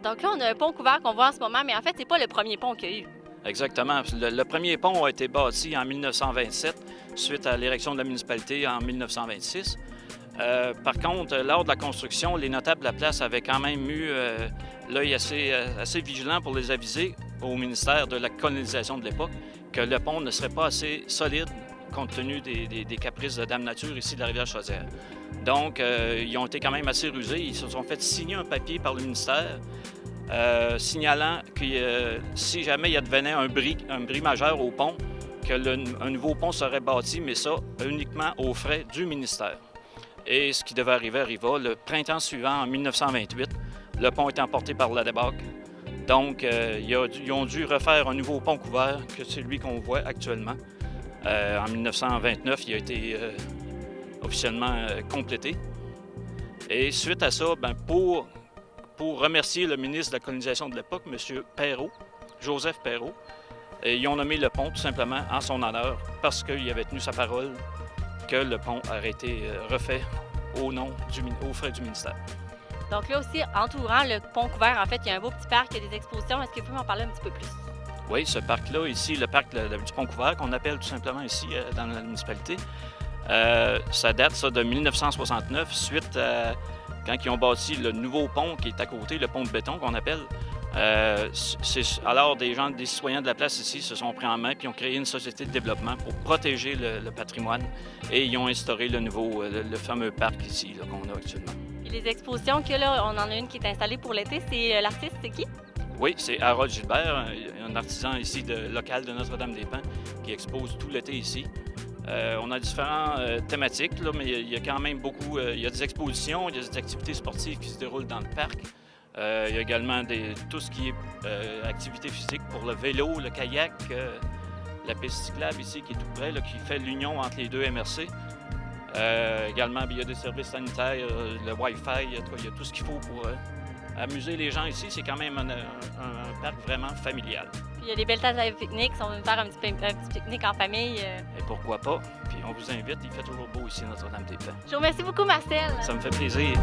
Donc là, on a un pont couvert qu'on voit en ce moment, mais en fait, c'est pas le premier pont qu'il y a eu. Exactement. Le premier pont a été bâti en 1927, suite à l'érection de la municipalité en 1926. Par contre, lors de la construction, les notables de la place avaient quand même eu l'œil assez vigilant pour les aviser au ministère de la colonisation de l'époque que le pont ne serait pas assez solide compte tenu des caprices de Dame Nature ici de la rivière Chaudière. Donc, ils ont été quand même assez rusés. Ils se sont fait signer un papier par le ministère signalant que si jamais il advenait un bris majeur au pont, un nouveau pont serait bâti, mais ça uniquement aux frais du ministère. Et ce qui devait arriver arriva. Le printemps suivant, en 1928, le pont est emporté par la débâcle. Donc, ils ont dû refaire un nouveau pont couvert, que c'est celui qu'on voit actuellement. En 1929, il a été officiellement complété. Et suite à ça, pour remercier le ministre de la colonisation de l'époque, M. Perrault, Joseph Perrault, ils ont nommé le pont tout simplement en son honneur parce qu'il avait tenu sa parole que le pont aurait été refait aux frais du ministère. Donc là aussi, entourant le pont couvert, en fait, il y a un beau petit parc, il y a des expositions. Est-ce que vous pouvez m'en parler un petit peu plus? Oui, ce parc-là, ici, le parc du pont couvert, qu'on appelle tout simplement ici dans la municipalité, ça date de 1969, suite à quand ils ont bâti le nouveau pont qui est à côté, le pont de béton qu'on appelle. Alors, des citoyens de la place ici se sont pris en main puis ont créé une société de développement pour protéger le patrimoine et ils ont instauré le fameux parc ici qu'on a actuellement. Et les expositions que là, on en a une qui est installée pour l'été, c'est l'artiste, c'est qui? Oui, c'est Harold Gilbert, un artisan ici local de Notre-Dame-des-Pins qui expose tout l'été ici. On a différentes thématiques, là, mais il y a quand même beaucoup. Il y a des expositions, il y a des activités sportives qui se déroulent dans le parc. Il y a également tout ce qui est activité physique pour le vélo, le kayak, la piste cyclable ici qui est tout près, là, qui fait l'union entre les deux MRC. Également, il y a des services sanitaires, le Wi-Fi, il y a tout ce qu'il faut pour amuser les gens ici. C'est quand même un parc vraiment familial. Puis il y a des belles tables à pique-nique, si on veut faire un petit pique-nique en famille. Et pourquoi pas? Puis on vous invite, il fait toujours beau ici à Notre-Dame-des-Pins. Je vous remercie beaucoup, Marcel. Ça me fait plaisir.